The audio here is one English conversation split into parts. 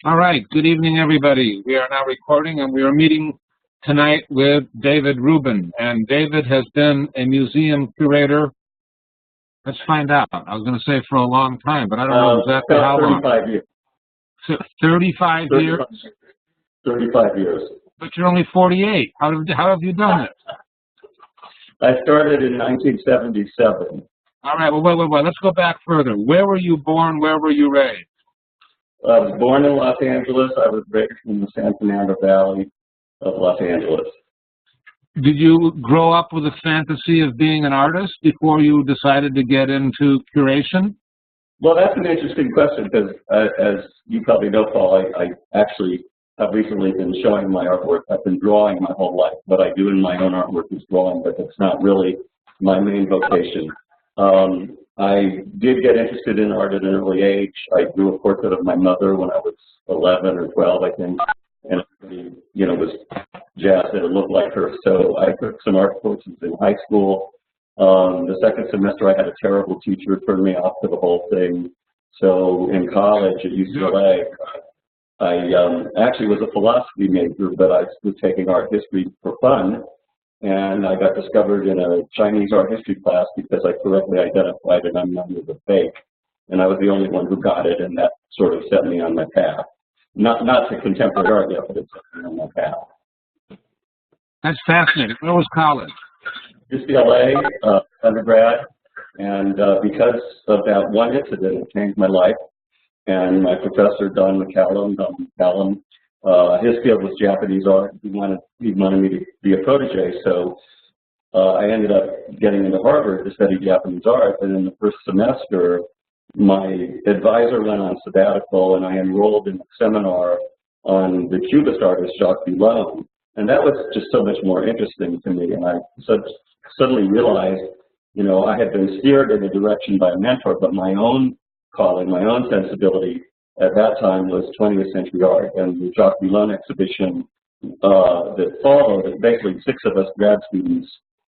All right, good evening, everybody. We are now recording, and we are meeting tonight with David-Rubin. And David has been a museum curator, let's find out. I was going to say for a long time, but I don't know exactly how long. 35 years. 35 years? 35 years. But you're only 48. How have you done it? I started in 1977. All right, well, wait. Let's go back further. Where were you born? Where were you raised? I was born in Los Angeles. I was raised in the San Fernando Valley of Los Angeles. Did you grow up with a fantasy of being an artist before you decided to get into curation? Well, that's an interesting question because, as you probably know, Paul, I actually have recently been showing my artwork. I've been drawing my whole life. What I do in my own artwork is drawing, but it's not really my main vocation. I did get interested in art at an early age. I drew a portrait of my mother when I was 11 or 12, I think, and everybody, was jazzed that it looked like her. So I took some art courses in high school. The second semester, I had a terrible teacher who turned me off to the whole thing. So in college at UCLA, I actually was a philosophy major, but I was taking art history for fun. And I got discovered in a Chinese art history class because I correctly identified an unknown as a fake. And I was the only one who got it, and that sort of set me on my path. Not to contemporary art yet, but it set me on my path. That's fascinating. Where was college? UCLA, undergrad. And because of that one incident, it changed my life. And my professor, Don McCallum, his field was Japanese art. He wanted me to be a protege, so I ended up getting into Harvard to study Japanese art. And in the first semester, my advisor went on sabbatical, and I enrolled in a seminar on the Cubist artist Jacques Villon. And that was just so much more interesting to me. And I suddenly realized, I had been steered in a direction by a mentor, but my own calling, my own sensibility at that time was 20th century art, and the Jacques Villon exhibition that followed, basically 6 of us grad students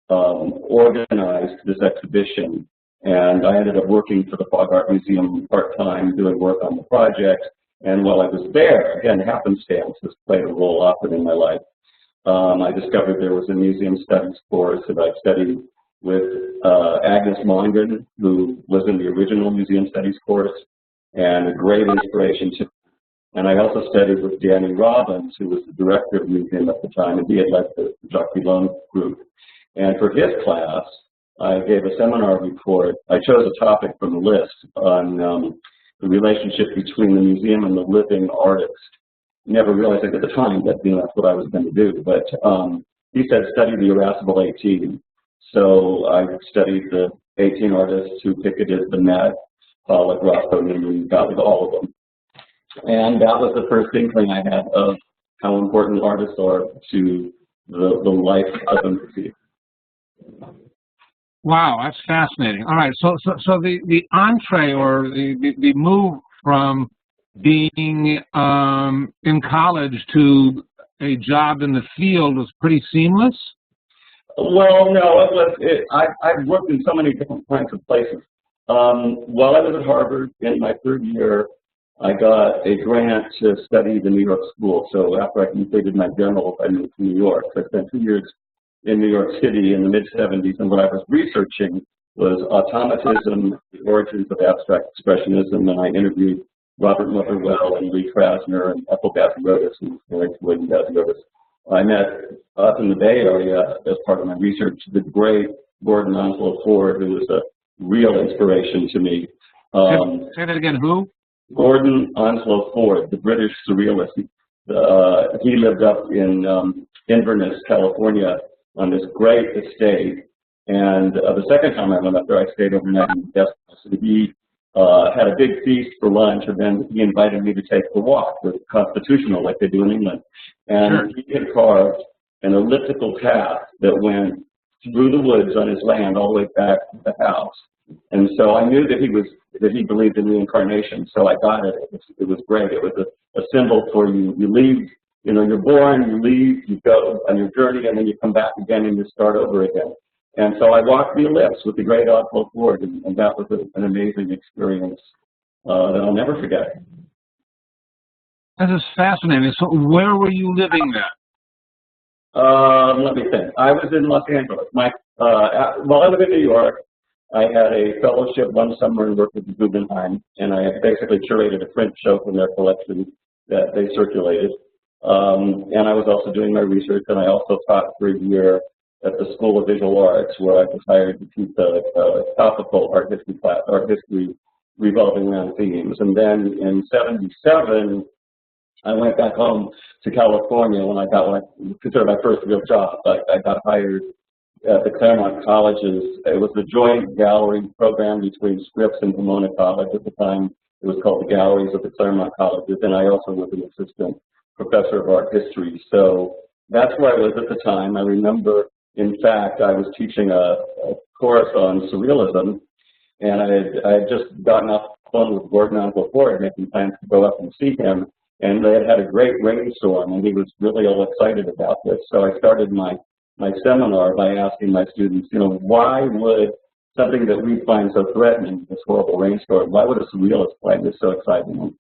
organized this exhibition, and I ended up working for the Fog Art Museum part-time, doing work on the project, and while I was there, again, happenstance has played a role often in my life. I discovered there was a museum studies course that I studied with Agnes Mongan, who was in the original museum studies course, and a great inspiration to me. And I also studied with Danny Robbins, who was the director of the museum at the time, and he had led the Jacques Villon group. And for his class, I gave a seminar report. I chose a topic from the list on the relationship between the museum and the living artist. Never realized it at the time that that's what I was going to do. But he said, study the irascible 18. So I studied the 18 artists who picketed the Met, Pollock, Rothko, Newman, Gottlieb, all of them. And that was the first inkling I had of how important artists are to the life of a museum. Wow, that's fascinating. All right, so the entree or the move from being in college to a job in the field was pretty seamless? Well, no, I've worked in so many different kinds of places. While I was at Harvard in my third year, I got a grant to study the New York school. So after I completed my journals, I moved to New York. So I spent 2 years in New York City in the mid-'70s, and what I was researching was automatism, the origins of abstract expressionism, and I interviewed Robert Motherwell and Lee Krasner and Ethel Bathrotis, who was married to William Bathrotis. I met up in the Bay Area as part of my research the great Gordon Onslow Ford, who was a real inspiration to me. Say that again, who? Gordon Onslow Ford, the British surrealist. He lived up in Inverness, California, on this great estate. And the second time I went up there, I stayed overnight in the guest house. And he had a big feast for lunch, and then he invited me to take a walk, the constitutional, like they do in England. And he had carved an elliptical path that went through the woods on his land all the way back to the house. And so I knew that he believed in reincarnation, so I got it. It was great. It was a symbol for you leave, you're born, you leave, you go on your journey, and then you come back again and you start over again. And so I walked the ellipse with the great Onslow Ford, and that was an amazing experience that I'll never forget. This is fascinating. So where were you living then? Let me think. I was in Los Angeles. While I lived in New York, I had a fellowship one summer and worked with the Guggenheim, and I had basically curated a print show from their collection that they circulated. And I was also doing my research, and I also taught for a year at the School of Visual Arts, where I was hired to teach a topical art history revolving around themes. And then in '77, I went back home to California when I got what I consider my first real job. I got hired at the Claremont Colleges. It was the joint gallery program between Scripps and Pomona College. At the time, it was called the Galleries of the Claremont Colleges, and I also was an assistant professor of art history. So that's where I was at the time. I remember, in fact, I was teaching a course on surrealism, and I had just gotten off the phone with Gordon Uncle Ford, making plans to go up and see him. And they had had a great rainstorm, and he was really all excited about this. So I started my seminar by asking my students, why would something that we find so threatening, this horrible rainstorm, why would a surrealist find this so exciting? And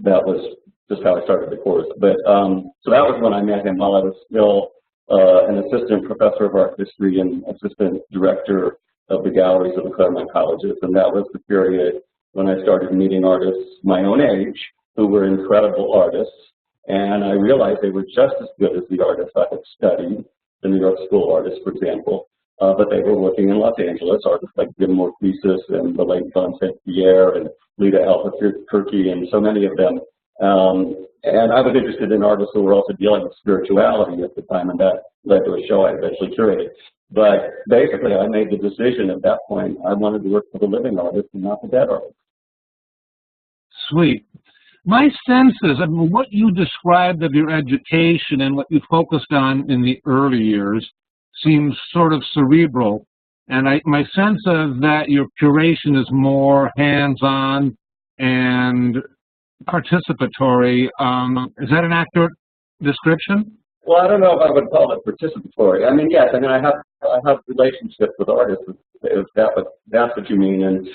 that was just how I started the course. But so that was when I met him while I was still an assistant professor of art history and assistant director of the galleries of the Claremont Colleges. And that was the period when I started meeting artists my own age, who were incredible artists, and I realized they were just as good as the artists I had studied, the New York School artists, for example, but they were working in Los Angeles, artists like Jim Morpheus and the late John St. Pierre and Lita Albuquerque and so many of them. And I was interested in artists who were also dealing with spirituality at the time, and that led to a show I eventually curated. But basically, I made the decision at that point, I wanted to work for the living artist and not the dead artist. Sweet. My sense is, what you described of your education and what you focused on in the early years seems sort of cerebral. And my sense is that your curation is more hands-on and participatory. Is that an accurate description? Well, I don't know if I would call it participatory. I mean, yes, I have relationships with artists, if that's what you mean. And,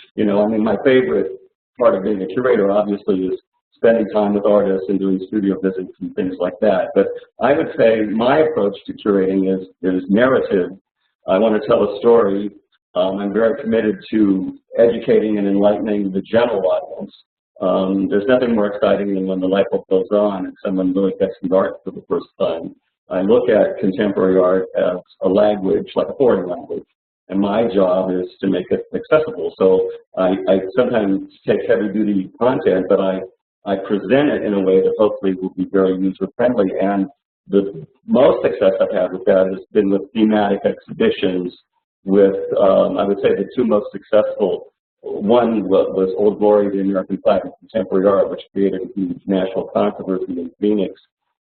my favorite part of being a curator, obviously, is spending time with artists and doing studio visits and things like that. But I would say my approach to curating is narrative. I want to tell a story. I'm very committed to educating and enlightening the general audience. There's nothing more exciting than when the light bulb goes on and someone really gets the art for the first time. I look at contemporary art as a language, like a foreign language, and my job is to make it accessible. So I sometimes take heavy-duty content, but I present it in a way that hopefully will be very user-friendly. And the most success I've had with that has been with thematic exhibitions with, I would say, the two most successful. One was Old Glory, the American Flag of Contemporary Art, which created a huge national controversy in Phoenix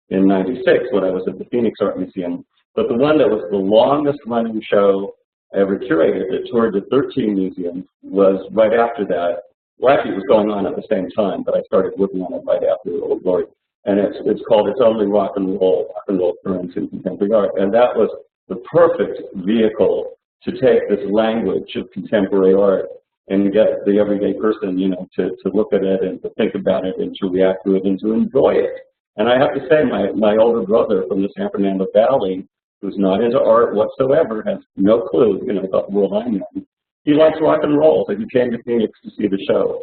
in '96 when I was at the Phoenix Art Museum. But the one that was the longest running show I ever curated that toured to 13 museums was right after that. Well, actually, it was going on at the same time, but I started working on it right after Old Glory. And it's called It's Only Rock and Roll Currents in Contemporary Art. And that was the perfect vehicle to take this language of contemporary art and get the everyday person, to look at it and to think about it and to react to it and to enjoy it. And I have to say, my older brother from the San Fernando Valley, who's not into art whatsoever, has no clue, about the world I'm in. He likes rock and roll, so he came to Phoenix to see the show.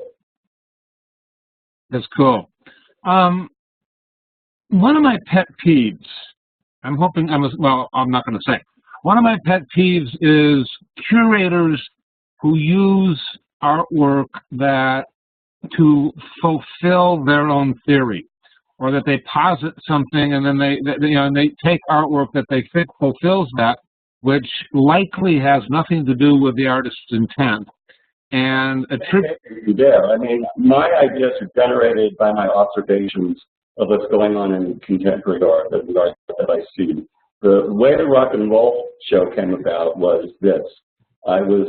That's cool. One of my pet peeves, I'm not going to say. One of my pet peeves is curators who use artwork to fulfill their own theory, or that they posit something and then they take artwork that they think fulfills that, which likely has nothing to do with the artist's intent. And there. My ideas are generated by my observations of what's going on in contemporary art, the art that I see. The way the rock and roll show came about was this. I was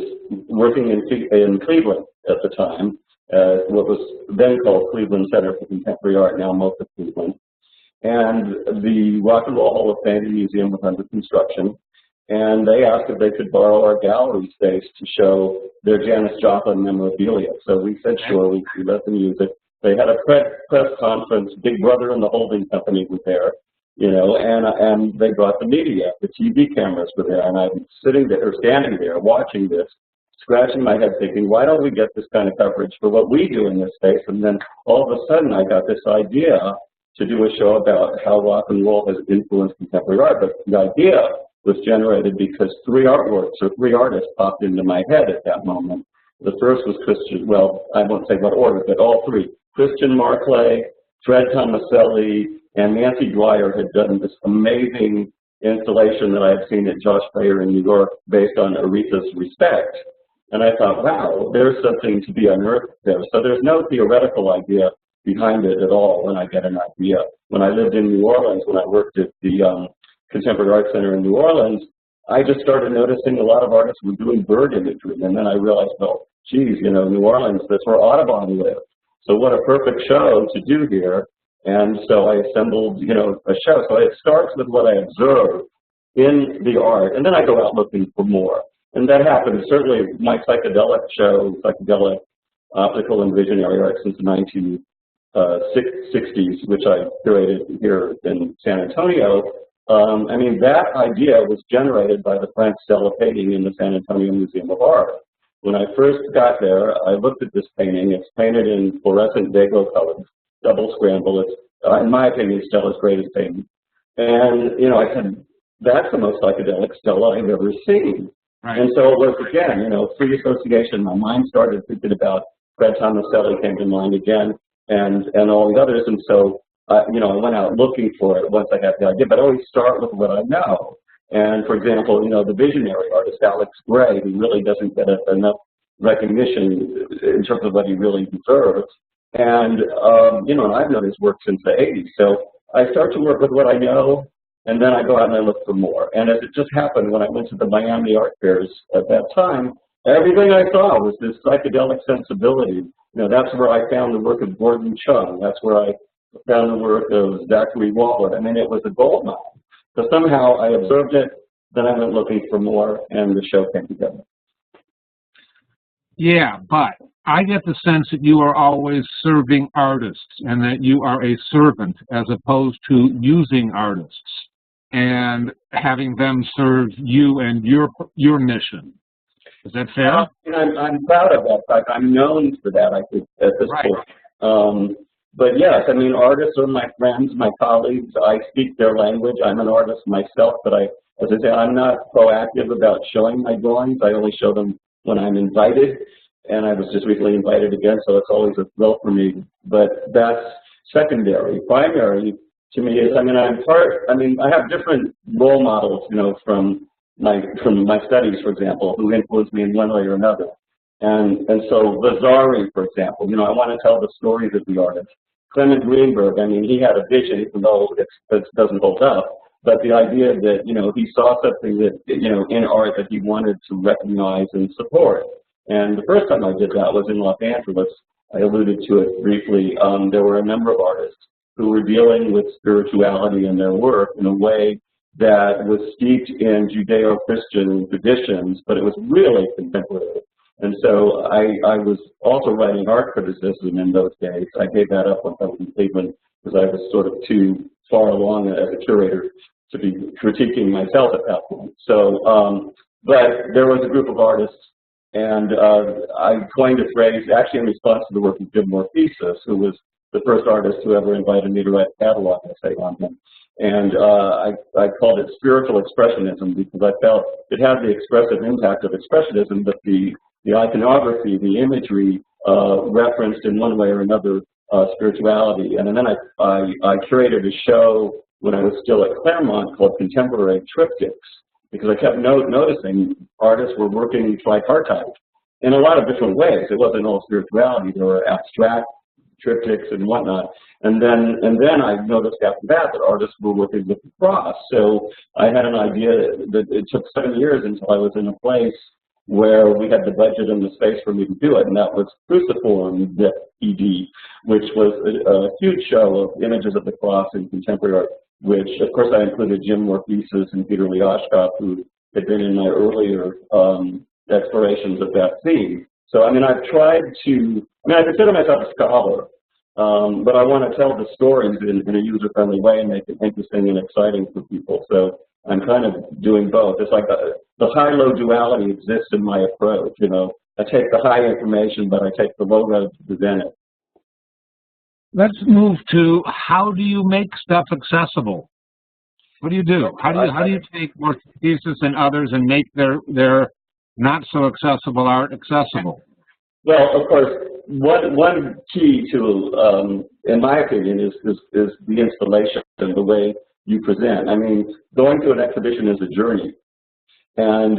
working in Cleveland at the time, what was then called Cleveland Center for Contemporary Art, now MOCA Cleveland. And the Rock and Roll Hall of Fame Museum was under construction. And they asked if they could borrow our gallery space to show their Janis Joplin memorabilia. So we said, sure, we let them use it. They had a press conference. Big Brother and the holding company was there, you know, and they brought the media. The TV cameras were there, and I'm sitting there, or standing there, watching this, scratching my head, thinking, why don't we get this kind of coverage for what we do in this space? And then all of a sudden, I got this idea to do a show about how rock and roll has influenced contemporary art. But the idea was generated because three artworks or three artists popped into my head at that moment. The first was Christian, well, I won't say what order, but all three. Christian Marclay, Fred Tomaselli, and Nancy Dwyer had done this amazing installation that I had seen at Josh Bayer in New York based on Aretha's Respect. And I thought, wow, there's something to be unearthed there. So there's no theoretical idea behind it at all when I get an idea. When I lived in New Orleans, when I worked at the Contemporary Art Center in New Orleans, I just started noticing a lot of artists were doing bird imagery. And then I realized, well, geez, you know, New Orleans, that's where Audubon lived. So what a perfect show to do here. And so I assembled, you know, a show. So it starts with what I observe in the art, and then I go out looking for more. And that happened. Certainly my psychedelic show, Psychedelic, Optical and Visionary Art since the 1960s, which I curated here in San Antonio. I mean, that idea was generated by the Frank Stella painting in the San Antonio Museum of Art. When I first got there, I looked at this painting. It's painted in fluorescent Dago colors, double scramble. It's, in my opinion, Stella's greatest painting. And, you know, I said, that's the most psychedelic Stella I've ever seen. Right. And so it was, again, you know, free association. My mind started thinking about Fred Tomaselli came to mind again, and all the others. And so, you know, I went out looking for it once I had the idea. But I always start with what I know. And for example, you know, the visionary artist, Alex Gray, who really doesn't get enough recognition in terms of what he really deserves. And, you know, and I've known his work since the 80s. So I start to work with what I know, and then I go out and I look for more. And as it just happened, when I went to the Miami art fairs at that time, everything I saw was this psychedelic sensibility. You know, that's where I found the work of Gordon Chung. That's where I found the work of Zachary Walwood. I mean, it was a gold mine. So somehow I observed it, then I went looking for more, and the show came together. Yeah, but I get the sense that you are always serving artists and that you are a servant as opposed to using artists and having them serve you and your mission. Is that fair? I'm proud of that fact. I'm known for that, I think, at this point. But yes, I mean, artists are my friends, my colleagues. I speak their language. I'm an artist myself, but as I say, I'm not proactive about showing my drawings. I only show them when I'm invited, and I was just recently invited again, so it's always a thrill for me. But that's secondary. Primary to me is, I mean, I have different role models, you know, from my studies, for example, who influenced me in one way or another. And so Vasari, for example, you know, I want to tell the stories of the artist. Clement Greenberg, I mean, he had a vision, even though it doesn't hold up, but the idea that, you know, he saw something that, you know, in art that he wanted to recognize and support. And the first time I did that was in Los Angeles. I alluded to it briefly. There were a number of artists who were dealing with spirituality in their work in a way that was steeped in Judeo-Christian traditions, but it was really contemporary. And so I was also writing art criticism in those days. I gave that up when I was in Cleveland because I was sort of too far along as a curator to be critiquing myself at that point. So, but there was a group of artists, and I coined a phrase actually in response to the work of Jim Morpheus, who was the first artist who ever invited me to write a catalog essay on him. And I called it spiritual expressionism because I felt it had the expressive impact of expressionism, but the iconography, the imagery referenced in one way or another spirituality. And then I curated a show when I was still at Claremont called Contemporary Triptychs, because I kept noticing artists were working tripartite in a lot of different ways. It wasn't all spirituality. There were abstract triptychs and whatnot. And then I noticed after that artists were working with the cross. So I had an idea that it took 7 years until I was in a place where we had the budget and the space for me to do it, and that was Cruciform ED, which was a huge show of images of the cross in contemporary art, which of course I included Jim Morpheus and Peter Liashkov, who had been in my earlier explorations of that theme. So I mean, I consider myself a scholar, But I want to tell the stories in a user-friendly way and make it interesting and exciting for people. So I'm kind of doing both. It's like the high-low duality exists in my approach. You know, I take the high information, but I take the low road to present it. Let's move to, how do you make stuff accessible? What do you do? How do you take more pieces than others and make their not so accessible art accessible? Well, of course, one key to, in my opinion, is the installation and the way you present. I mean, going to an exhibition is a journey, and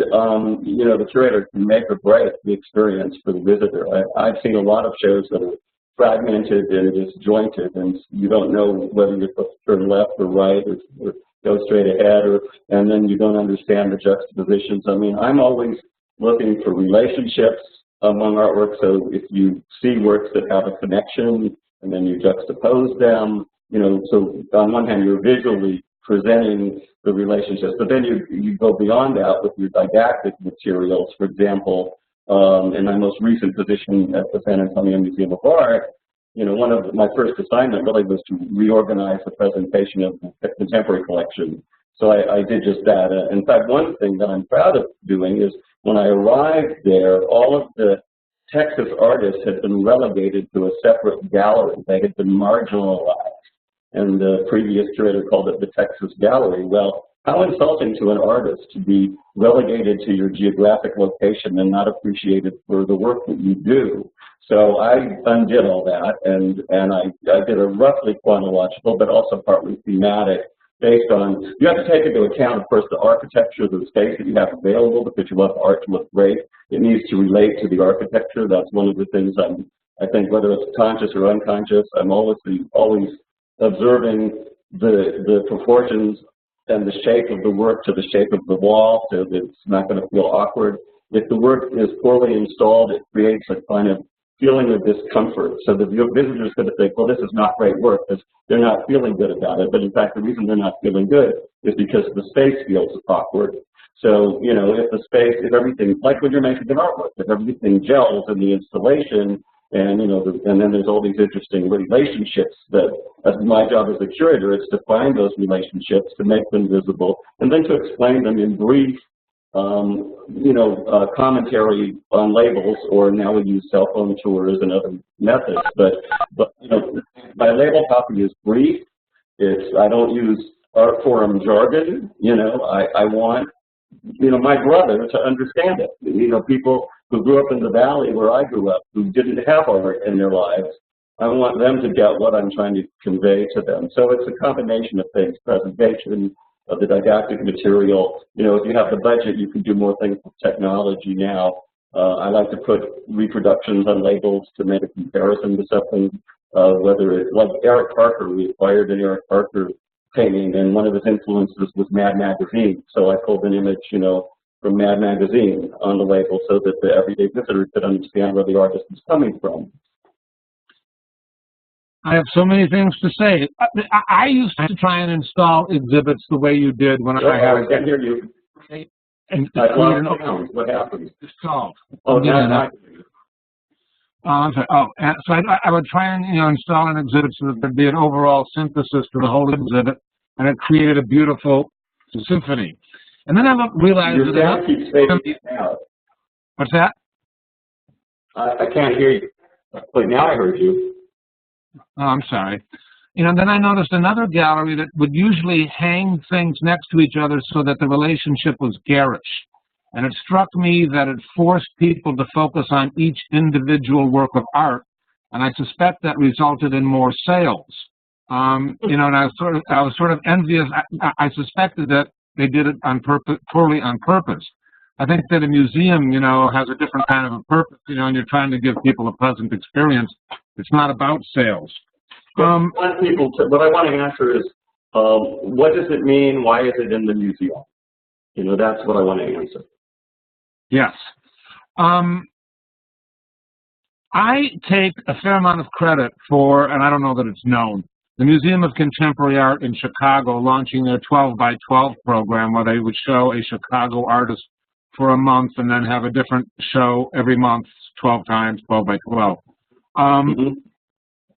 you know, the curator can make or break the experience for the visitor. I've seen a lot of shows that are fragmented and disjointed, and you don't know whether you're supposed to turn left or right or go straight ahead, and then you don't understand the juxtapositions. I mean, I'm always looking for relationships among artwork. So if you see works that have a connection and then you juxtapose them, you know, so on one hand you're visually presenting the relationships, but then you go beyond that with your didactic materials. For example, in my most recent position at the San Antonio Museum of Art, you know, one of my first assignment really was to reorganize the presentation of the contemporary collection. So I did just that. In fact, one thing that I'm proud of doing is when I arrived there, all of the Texas artists had been relegated to a separate gallery. They had been marginalized, and the previous curator called it the Texas Gallery. Well, how insulting to an artist to be relegated to your geographic location and not appreciated for the work that you do. So I undid all that, and I did a roughly chronological, but also partly thematic, based on, you have to take into account, of course, the architecture of the space that you have available, because you want the art to look great. It needs to relate to the architecture. That's one of the things I think, whether it's conscious or unconscious, I'm always observing the proportions and the shape of the work to the shape of the wall, so that it's not going to feel awkward. If the work is poorly installed, it creates a kind of feeling of discomfort. So the visitor's going to think, well, this is not great work, because they're not feeling good about it. But in fact, the reason they're not feeling good is because the space feels awkward. So, you know, if everything, like when you're making an artwork, if everything gels in the installation, and, you know, and then there's all these interesting relationships that, as my job as a curator, is to find those relationships, to make them visible, and then to explain them in brief, you know, commentary on labels, or now we use cell phone tours and other methods. But you know, my label copy is brief. I don't use art forum jargon. You know, I want, you know, my brother to understand it. You know, people who grew up in the valley where I grew up, who didn't have art in their lives, I want them to get what I'm trying to convey to them. So it's a combination of things: presentation of the didactic material. You know, if you have the budget, you can do more things with technology now. I like to put reproductions on labels to make a comparison to something, whether it's like Eric Parker. We acquired an Eric Parker painting, and one of his influences was Mad Magazine. So I pulled an image, you know, from Mad Magazine on the label so that the everyday visitor could understand where the artist is coming from. I have so many things to say. I used to try and install exhibits the way you did when I had. I can't hear you. And what happened? Solved. Oh, now I'm sorry. Oh, and so I would try and, you know, install an exhibit so that there'd be an overall synthesis to the whole exhibit, and it created a beautiful symphony. And then I realized your sound keeps fading out. What's that? I can't hear you. But now I heard you. Oh, I'm sorry. You know, then I noticed another gallery that would usually hang things next to each other so that the relationship was garish. And it struck me that it forced people to focus on each individual work of art, and I suspect that resulted in more sales. You know, and I was sort of envious. I suspected that they did it on purpose, poorly on purpose. I think that a museum, you know, has a different kind of a purpose, you know, and you're trying to give people a pleasant experience. It's not about sales. What I want to answer is, what does it mean? Why is it in the museum? You know, that's what I want to answer. Yes. I take a fair amount of credit for, and I don't know that it's known, the Museum of Contemporary Art in Chicago launching their 12 by 12 program, where they would show a Chicago artist for a month and then have a different show every month, 12 times, 12 by 12.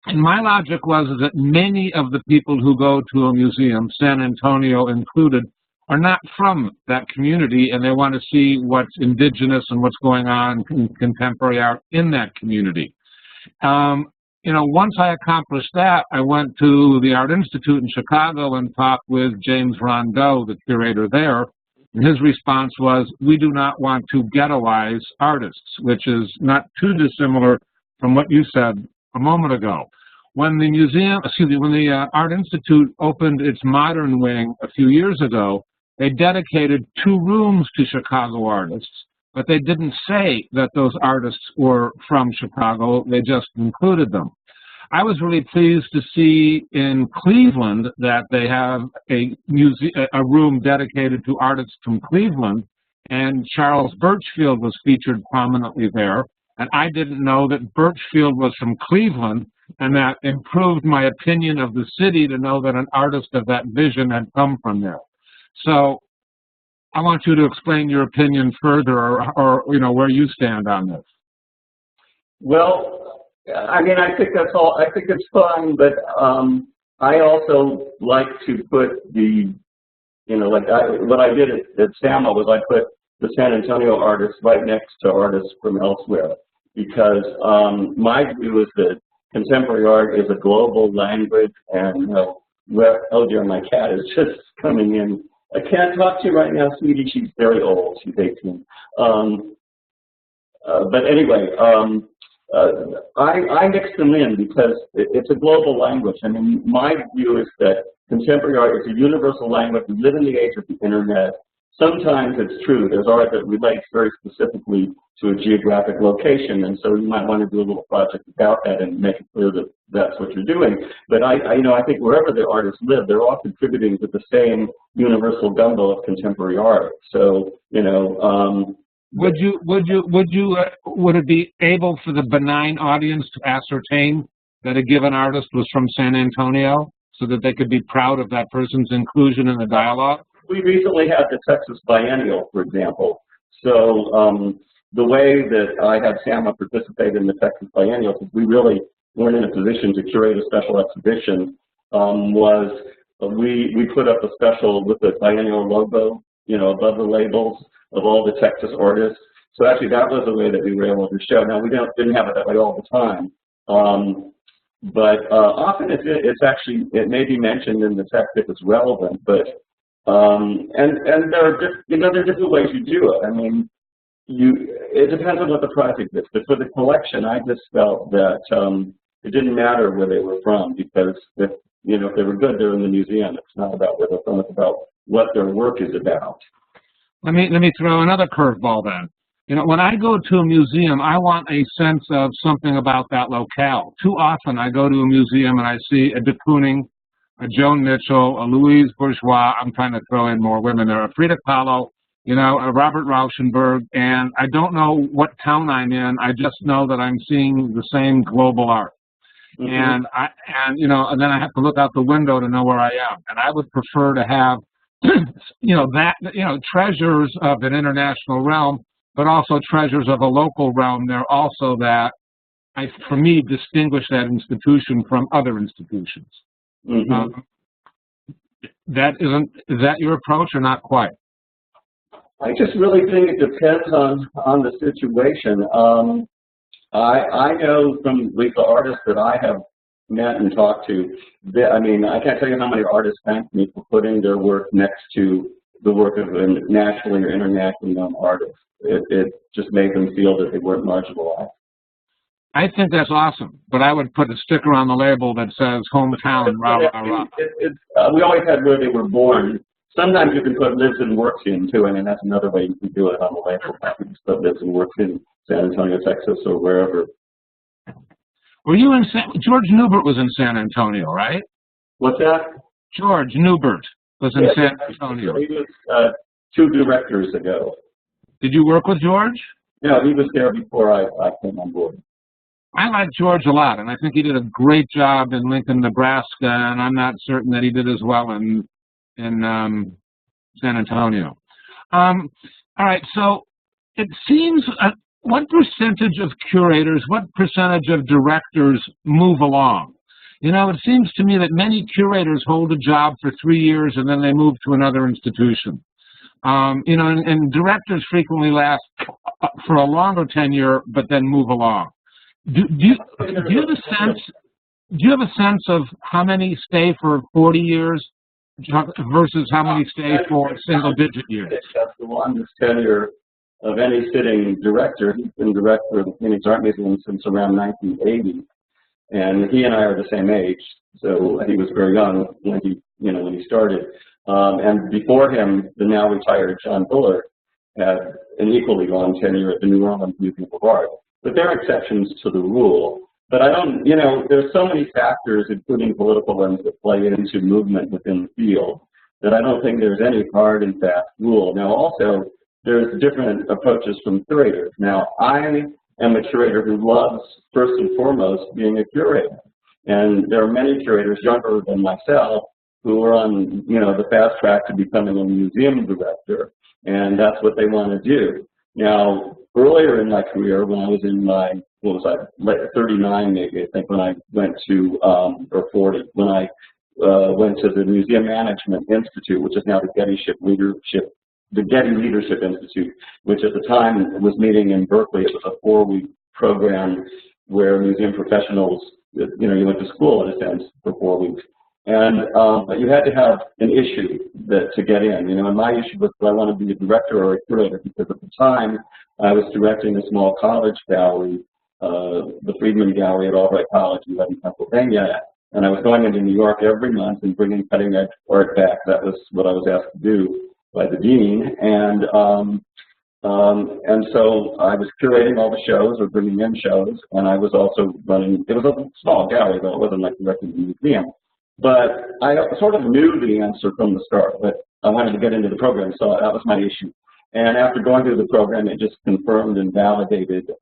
And my logic was that many of the people who go to a museum, San Antonio included, are not from that community, and they want to see what's indigenous and what's going on in contemporary art in that community. You know, once I accomplished that, I went to the Art Institute in Chicago and talked with James Rondeau, the curator there, and his response was, we do not want to ghettoize artists, which is not too dissimilar from what you said a moment ago. When the museum, when the Art Institute opened its modern wing a few years ago, they dedicated 2 rooms to Chicago artists, but they didn't say that those artists were from Chicago, they just included them. I was really pleased to see in Cleveland that they have a room dedicated to artists from Cleveland, and Charles Birchfield was featured prominently there. And I didn't know that Birchfield was from Cleveland, and that improved my opinion of the city to know that an artist of that vision had come from there. So I want you to explain your opinion further, or you know, where you stand on this. Well, I mean, I think that's all. I think it's fine, but I also like to put the, you know, like what I did at SAMA was I put the San Antonio artists right next to artists from elsewhere, because my view is that contemporary art is a global language, and oh dear, my cat is just coming in. I can't talk to you right now, sweetie. She's very old. She's 18. But anyway, I mix them in because it's a global language. I mean, my view is that contemporary art is a universal language. We live in the age of the internet. Sometimes it's true. There's art that relates very specifically to a geographic location, and so you might want to do a little project about that and make it clear that that's what you're doing. But I think wherever the artists live, they're all contributing to the same universal gumbo of contemporary art. So, you know. Would it be able for the benign audience to ascertain that a given artist was from San Antonio, so that they could be proud of that person's inclusion in the dialogue? We recently had the Texas Biennial, for example. So the way that I had SAMA participate in the Texas Biennial, because we really weren't in a position to curate a special exhibition, was we put up a special with the Biennial logo, you know, above the labels of all the Texas artists. So actually that was a way that we were able to show. Now we didn't have it that way all the time, but often it's actually, it may be mentioned in the text if it's relevant, but and there are there are different ways you do it. I mean, it depends on what the project is. But for the collection, I just felt that it didn't matter where they were from, because if they were good, they're in the museum. It's not about where they're from; it's about what their work is about. Let me throw another curveball then. You know, when I go to a museum, I want a sense of something about that locale. Too often, I go to a museum and I see a de Kooning, a Joan Mitchell, a Louise Bourgeois. I'm trying to throw in more women there. A Frida Kahlo, a Robert Rauschenberg, and I don't know what town I'm in. I just know that I'm seeing the same global art. Mm-hmm. And then I have to look out the window to know where I am. And I would prefer to have, treasures of an international realm, but also treasures of a local realm there also that, for me, distinguish that institution from other institutions. Mm-hmm. Is that your approach or not quite? I just really think it depends on the situation. I know from the artists that I have met and talked to, I can't tell you how many artists thank me for putting their work next to the work of a nationally or internationally known artist. It just made them feel that they weren't marginalized. I think that's awesome, but I would put a sticker on the label that says hometown, rah, rah, rah. We always had where they were born. Sometimes you can put lives and works in too, and that's another way you can do it on the label. You can put lives and works in San Antonio, Texas, or wherever. Were you in George Newbert was in San Antonio, right? What's that? George Newbert was in San Antonio. He was 2 directors ago. Did you work with George? No, he was there before I came on board. I like George a lot, and I think he did a great job in Lincoln, Nebraska, and I'm not certain that he did as well in San Antonio. All right, so it seems, what percentage of curators, what percentage of directors move along? You know, it seems to me that many curators hold a job for 3 years and then they move to another institution. You know, and directors frequently last for a longer tenure, but then move along. Do you have a sense? Do you have a sense of how many stay for 40 years versus how many stay for single-digit years? That's the longest tenure of any sitting director. He's been director of the Phoenix Art Museum since around 1980, and he and I are the same age. So he was very young when he started. And before him, the now retired John Bullard had an equally long tenure at the New Orleans Museum of Art. But there are exceptions to the rule. But I don't, you know, there's so many factors, including political ones, that play into movement within the field that I don't think there's any hard and fast rule. Now, also, there's different approaches from curators. Now, I am a curator who loves, first and foremost, being a curator. And there are many curators younger than myself who are on, you know, the fast track to becoming a museum director, and that's what they want to do. Now, earlier in my career, when I was in my, what was I, like 39 maybe, I think, when I went to, or 40, when I went to the Museum Management Institute, which is now the Getty Leadership Institute, which at the time was meeting in Berkeley. It was a 4-week program where museum professionals, you know, you went to school in a sense for 4 weeks. And but you had to have an issue to get in, you know, and my issue was, do I want to be a director or a curator? Because at the time, I was directing a small college gallery, the Freedman Gallery at Albright College in Pennsylvania, and I was going into New York every month and bringing cutting-edge art back. That was what I was asked to do by the dean, and so I was curating all the shows or bringing in shows, and I was also running, it was a small gallery, though, it wasn't like directing the museum. But I sort of knew the answer from the start, but I wanted to get into the program, so that was my issue. And after going through the program, it just confirmed and validated.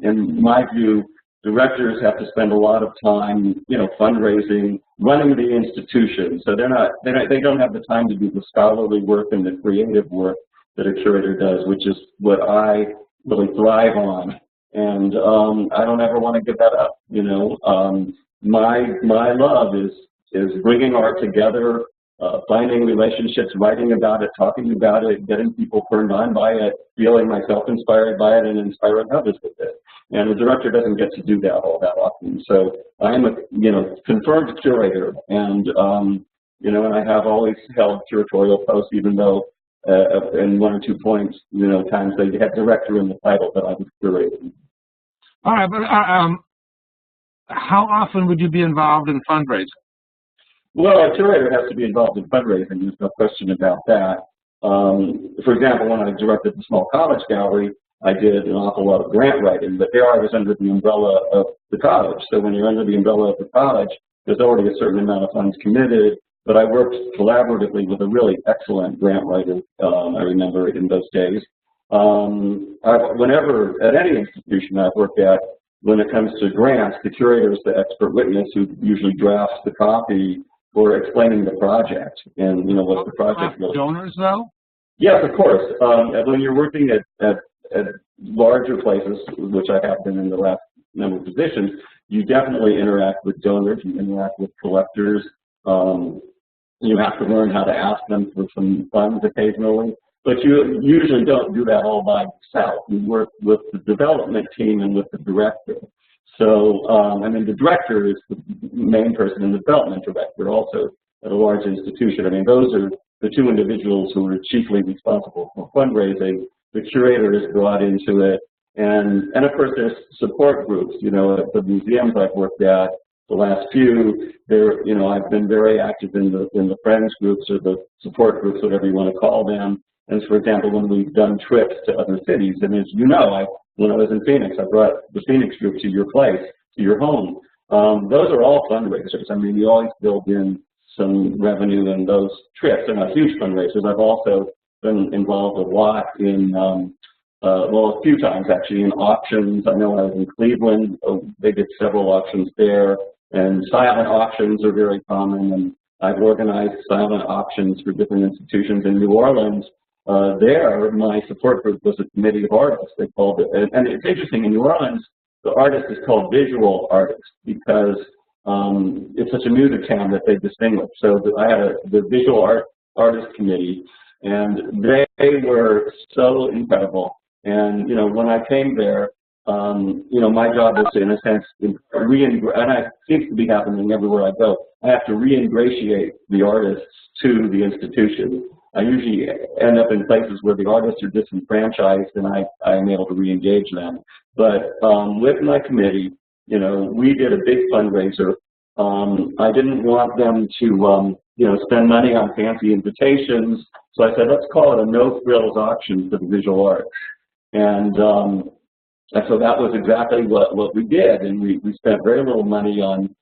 In my view, directors have to spend a lot of time, you know, fundraising, running the institution. So they don't have the time to do the scholarly work and the creative work that a curator does, which is what I really thrive on. And I don't ever want to give that up. You know, my love is bringing art together, finding relationships, writing about it, talking about it, getting people turned on by it, feeling myself inspired by it, and inspiring others with it. And the director doesn't get to do that all that often. So I am a, you know, confirmed curator, and you know, and I have always held curatorial posts, even though in 1 or 2 points, you know, times they had director in the title, but I was curating. All right, but how often would you be involved in fundraising? Well, a curator has to be involved in fundraising. There's no question about that. For example, when I directed the small college gallery, I did an awful lot of grant writing, but there I was under the umbrella of the college. So when you're under the umbrella of the college, there's already a certain amount of funds committed, but I worked collaboratively with a really excellent grant writer, I remember in those days. Whenever, at any institution I've worked at, when it comes to grants, the curator is the expert witness who usually drafts the copy for explaining the project and, you know, what the project really is. Donors, though? Yes, of course. When you're working at larger places, which I have been in the last number of positions, you definitely interact with donors, you interact with collectors. You have to learn how to ask them for some funds occasionally, but you usually don't do that all by yourself. You work with the development team and with the director. So, I mean, the director is the main person and the development director also at a large institution. I mean, those are the two individuals who are chiefly responsible for fundraising. The curator is brought into it. And of course, there's support groups. You know, at the museums I've worked at, the last few, there, you know, I've been very active in the friends groups or the support groups, whatever you want to call them. And for example, when we've done trips to other cities, and as you know, when I was in Phoenix, I brought the Phoenix group to your place, to your home. Those are all fundraisers. I mean, you always build in some revenue in those trips. They're not huge fundraisers. I've also been involved a lot in, well, a few times actually, in auctions. I know I was in Cleveland. They did several auctions there. And silent auctions are very common. And I've organized silent auctions for different institutions in New Orleans. There, my support group was a committee of artists. They called it, and it's interesting, in New Orleans, the artist is called visual artist because it's such a music town that they distinguish. So I had the Visual Artist Committee, and they were so incredible. And, you know, when I came there, you know, my job was to, in a sense, and it seems to be happening everywhere I go, I have to reingratiate the artists to the institution. I usually end up in places where the artists are disenfranchised, and I am able to re-engage them. But with my committee, you know, we did a big fundraiser. I didn't want them to, you know, spend money on fancy invitations, so I said, let's call it a no-frills auction for the visual arts. And so that was exactly what we did, and we spent very little money on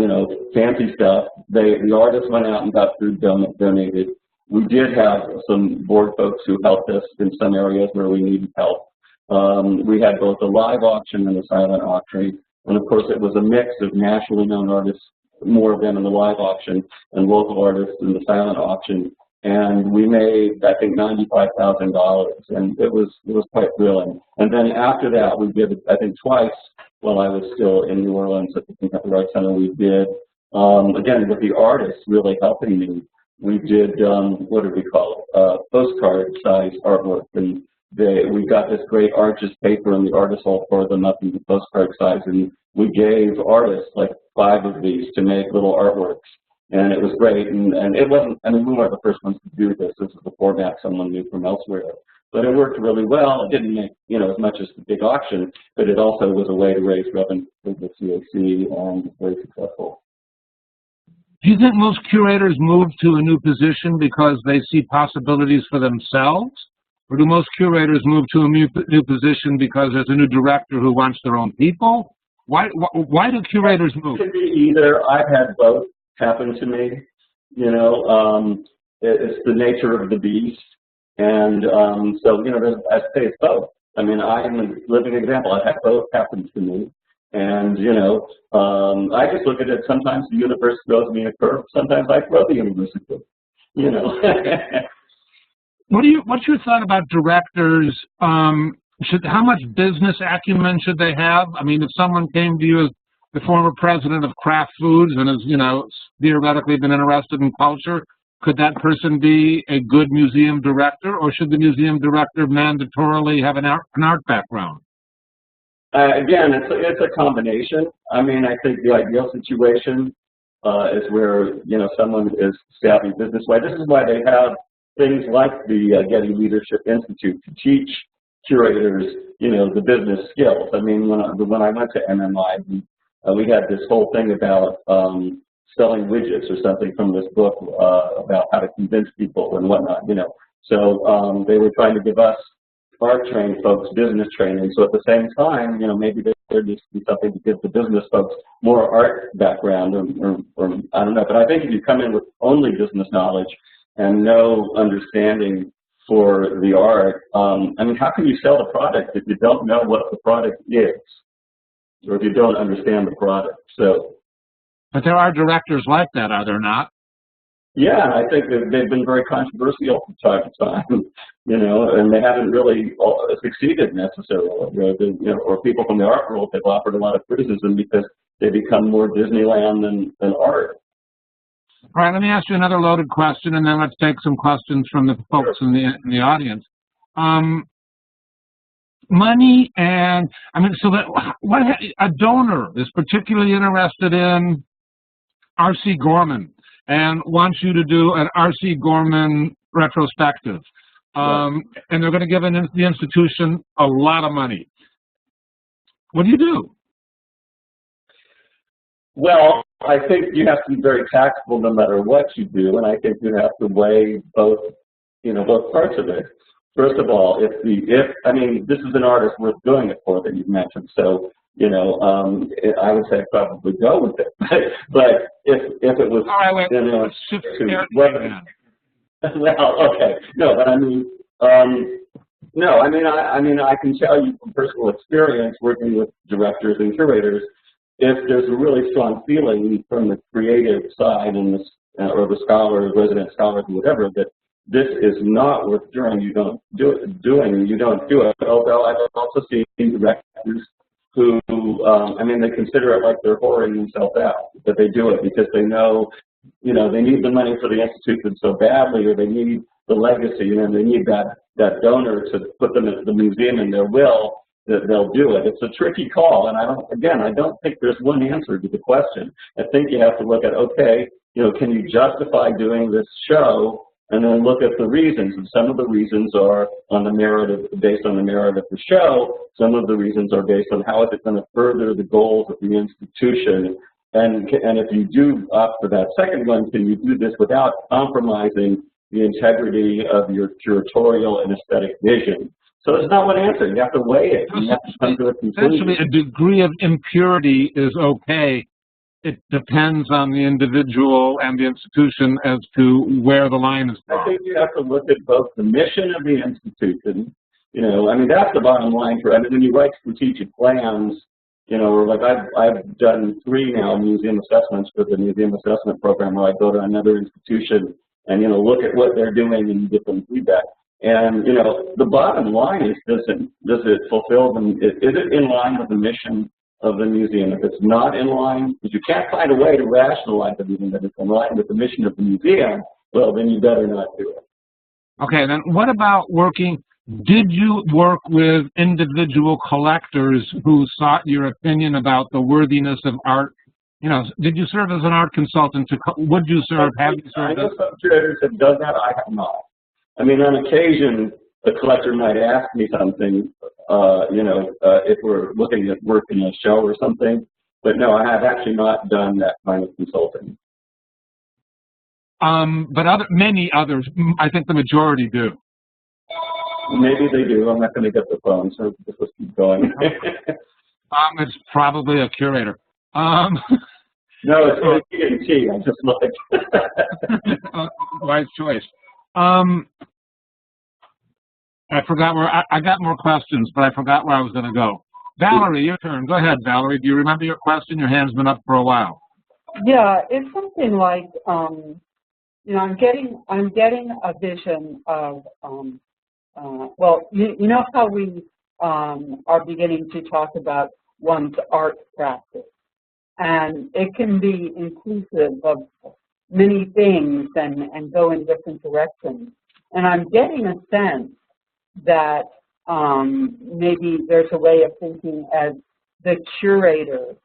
you know, fancy stuff. The artists went out and got food donated. We did have some board folks who helped us in some areas where we needed help. We had both a live auction and a silent auction, and of course it was a mix of nationally known artists, more of them in the live auction, and local artists in the silent auction. And we made, I think, $95,000, and it was quite thrilling. And then after that, we did, I think, twice while I was still in New Orleans at the Contemporary Art Center. We did, again, with the artists really helping me. We did, what do we call it, postcard-size artwork, and we got this great Arches paper, and the artists all tore them up into postcard size, and we gave artists like 5 of these to make little artworks. And it was great, and it wasn't, I mean, we weren't the first ones to do this. This is the format someone knew from elsewhere. But it worked really well. It didn't make, you know, as much as the big auction, but it also was a way to raise revenue for the CAC, and it's very successful. Do you think most curators move to a new position because they see possibilities for themselves? Or do most curators move to a new position because there's a new director who wants their own people? Why do curators move? It could be either. I've had both happen to me. You know, it's the nature of the beast. And so, you know, I'd say it's both. I mean, I'm a living example. I've had both happen to me. And, you know, I just look at it, sometimes the universe throws me a curve, sometimes I throw the universe a curve, you know. What's your thought about directors? How much business acumen should they have? I mean, if someone came to you as the former president of Kraft Foods and has, you know, theoretically been interested in culture, could that person be a good museum director, or should the museum director mandatorily have an art background? Again, it's a combination. I mean, I think the ideal situation is where, you know, someone is savvy business-wise. This is why they have things like the Getty Leadership Institute to teach curators, you know, the business skills. I mean, when I went to MMI, we had this whole thing about selling widgets or something from this book about how to convince people and whatnot, you know. So they were trying to give us art-trained folks business training. So at the same time, you know, maybe there needs to be something to give the business folks more art background, or I don't know. But I think if you come in with only business knowledge and no understanding for the art, I mean, how can you sell the product if you don't know what the product is, or if you don't understand the product? So, but there are directors like that, are there not? Yeah, I think they've been very controversial from time to time, you know, and they haven't really succeeded necessarily. You know, or people from the art world have offered a lot of criticism because they become more Disneyland than art. All right, let me ask you another loaded question, and then let's take some questions from the folks in the audience. Money and, I mean, so that a donor is particularly interested in R.C. Gorman and wants you to do an R.C. Gorman retrospective. And they're going to give the institution a lot of money. What do you do? Well, I think you have to be very tactful no matter what you do, and I think you have to weigh both, you know, both parts of it. First of all, I mean, this is an artist worth doing it for that you've mentioned, so, you know, I would say probably go with it. But if it was, all right, wait, you know, well, okay, no, but I mean, no, I mean, I can tell you from personal experience working with directors and curators, if there's a really strong feeling from the creative side and or the scholars, resident scholars, whatever, that this is not worth doing, you don't do it. Although I've also seen directors who, I mean, they consider it like they're whoring themselves out, that they do it because they know, you know, they need the money for the institution so badly, or they need the legacy, you know, they need that donor to put them into the museum in their will, that they'll do it. It's a tricky call, and I don't think there's one answer to the question. I think you have to look at, okay, you know, can you justify doing this show, and then look at the reasons. And some of the reasons are based on the merit of the show. Some of the reasons are based on how is it going to further the goals of the institution. And if you do opt for that second one, can you do this without compromising the integrity of your curatorial and aesthetic vision? So there's not one answer. You have to weigh it. You have to come to a conclusion. Essentially, a degree of impurity is okay. It depends on the individual and the institution as to where the line is drawn. I think you have to look at both the mission of the institution, you know, I mean, that's the bottom line for, I mean, when you write strategic plans, you know, or like I've done 3 now museum assessments for the museum assessment program where I go to another institution and, you know, look at what they're doing and give them feedback. And, you know, the bottom line is, does it fulfill them, is it in line with the mission of the museum? If it's not in line, if you can't find a way to rationalize it, even that it's in line with the mission of the museum, well, then you better not do it. Okay, then what about working, did you work with individual collectors who sought your opinion about the worthiness of art? You know, did you serve as an art consultant? Would you serve, have you served? I know some curators have done that, I have not. I mean, on occasion, the collector might ask me something, you know, if we're looking at work in a show or something, but no, I have actually not done that kind of consulting. But many others, I think the majority do. Maybe they do. I'm not going to get the phone, so let's keep going. It's probably a curator. No, it's T&T. I just like. Wise choice. I forgot where, I got more questions, but I forgot where I was going to go. Valerie, your turn. Go ahead, Valerie. Do you remember your question? Your hand's been up for a while. Yeah, it's something like, you know, I'm getting a vision of, well, you know how we are beginning to talk about one's art practice, and it can be inclusive of many things and go in different directions. And I'm getting a sense that maybe there's a way of thinking as the curator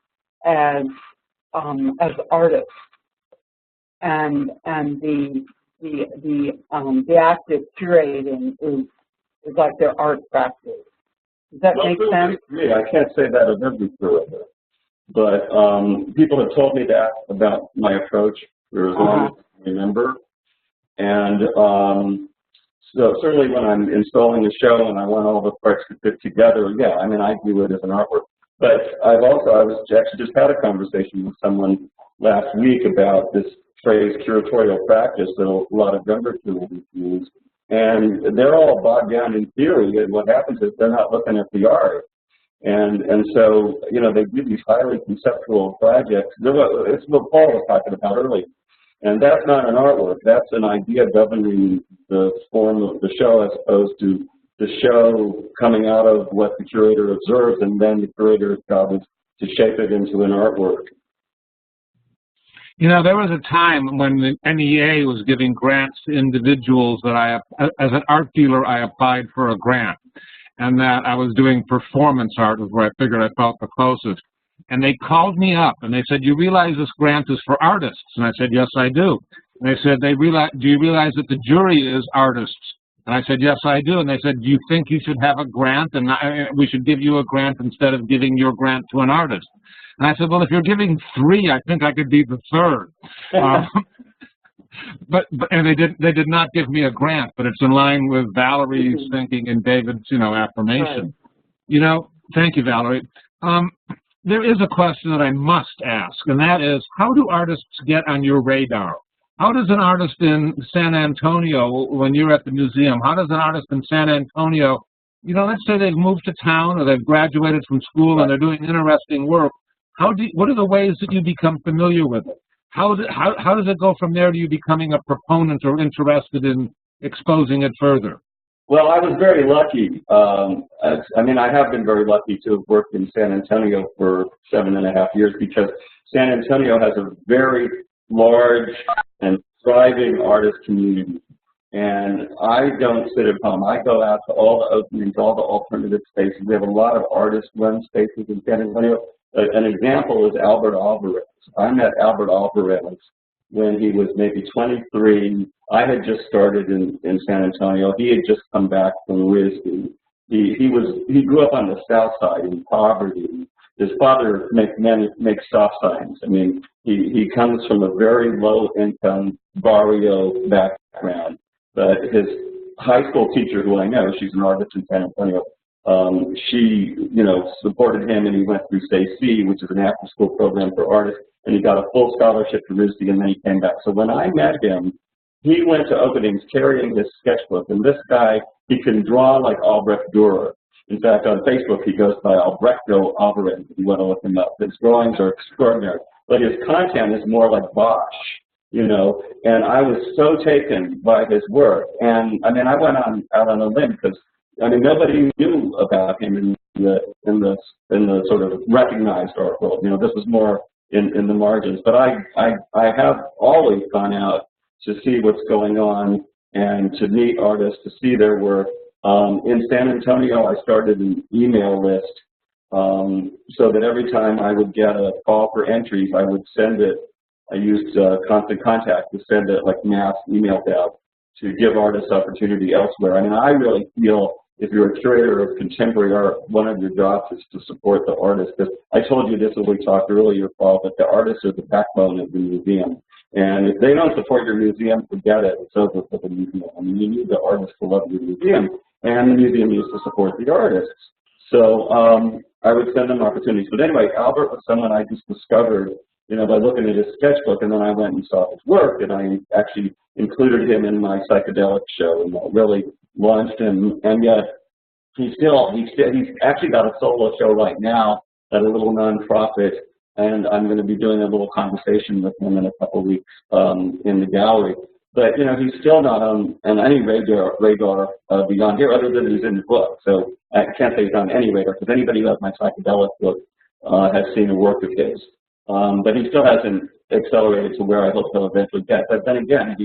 as artists, and the act of curating is like their art practice. Does that make sense? Yeah, I can't say that of every curator, but people have told me that about my approach for as long as I remember. And so certainly when I'm installing a show and I want all the parts to fit together, yeah, I mean, I view it as an artwork. But I actually just had a conversation with someone last week about this phrase curatorial practice that a lot of younger curators use. And they're all bogged down in theory, and what happens is they're not looking at the art. And so, you know, they do these highly conceptual projects. It's what Paul was talking about earlier. And that's not an artwork. That's an idea governing the form of the show as opposed to the show coming out of what the curator observes, and then the curator's job is to shape it into an artwork. You know, there was a time when the NEA was giving grants to individuals that as an art dealer, I applied for a grant, and that I was doing performance art, was where I figured I felt the closest. And they called me up and they said, "You realize this grant is for artists?" And I said, "Yes, I do." And they said, "Do you realize that the jury is artists?" And I said, "Yes, I do." And they said, "Do you think you should have a grant and we should give you a grant instead of giving your grant to an artist?" And I said, "Well, if you're giving 3, I think I could be the 3rd." And they did not give me a grant, but it's in line with Valerie's thinking and David's, you know, affirmation. Right. You know, thank you, Valerie. There is a question that I must ask, and that is, how do artists get on your radar? How does an artist in San Antonio, when you're at the museum, how does an artist in San Antonio, you know, let's say they've moved to town or they've graduated from school and they're doing interesting work, what are the ways that you become familiar with it? How does it go from there to you becoming a proponent or interested in exposing it further? Well, I was very lucky. I mean, I have been very lucky to have worked in San Antonio for 7.5 years because San Antonio has a very large and thriving artist community. And I don't sit at home. I go out to all the openings, all the alternative spaces. We have a lot of artist-run spaces in San Antonio. An example is Albert Alvarez. I met Albert Alvarez when he was maybe 23. I had just started in San Antonio. He had just come back from RISD. He grew up on the South Side in poverty. His father makes stop signs. I mean, he comes from a very low-income barrio background. But his high school teacher, who I know, she's an artist in San Antonio, she, supported him, and he went through SAC, which is an after-school program for artists, and he got a full scholarship to RISD, and then he came back. So when I met him, he went to openings carrying his sketchbook, and this guy, he can draw like Albrecht Dürer. In fact, on Facebook, he goes by Albrechto Alvarez, if you want to look him up. His drawings are extraordinary, but his content is more like Bosch. And I was so taken by his work. And I mean, I went out on a limb because I mean, nobody knew about him in the sort of recognized art world. This was more in the margins. But I have always gone out to see what's going on and to meet artists, to see their work. In San Antonio, I started an email list so that every time I would get a call for entries, I would send it. I used Constant Contact to send it like mass emails out to give artists opportunity elsewhere. I mean, I really feel if you're a curator of contemporary art, one of your jobs is to support the artist. Because I told you this when we talked earlier, Paul, that the artists are the backbone of the museum. And if they don't support your museum, forget it. It's over for the museum. I mean, you need the artists to love your museum, and the museum needs to support the artists. So I would send them opportunities. But anyway, Albert was someone I just discovered by looking at his sketchbook, and then I went and saw his work, and I actually included him in my Psychedelic show, and that really launched him. And yet, he's actually got a solo show right now at a little nonprofit, and I'm going to be doing a little conversation with him in a couple of weeks in the gallery. But he's still not on any radar beyond here, other than he's in the book. So I can't say he's on any radar, because anybody who has my Psychedelic book has seen a work of his. But he still hasn't accelerated to where I hope he'll eventually get. But then again,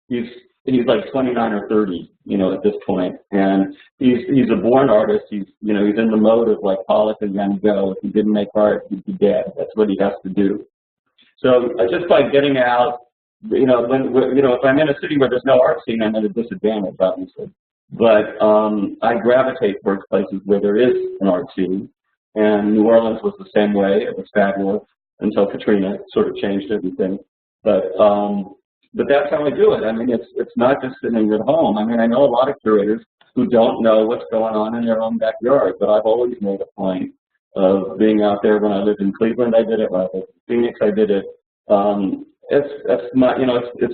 he's like 29 or 30, at this point, and he's a born artist. He's in the mode of like Pollock and Van Gogh. If he didn't make art, he'd be dead. That's what he has to do. So just by getting out, if I'm in a city where there's no art scene, I'm at a disadvantage, obviously. But I gravitate towards places where there is an art scene, and New Orleans was the same way. It was fabulous until Katrina sort of changed everything. But that's how I do it. I mean, it's not just sitting at home. I mean, I know a lot of curators who don't know what's going on in their own backyard, but I've always made a point of being out there. When I lived in Cleveland, I did it. When I lived in Phoenix, I did it. It's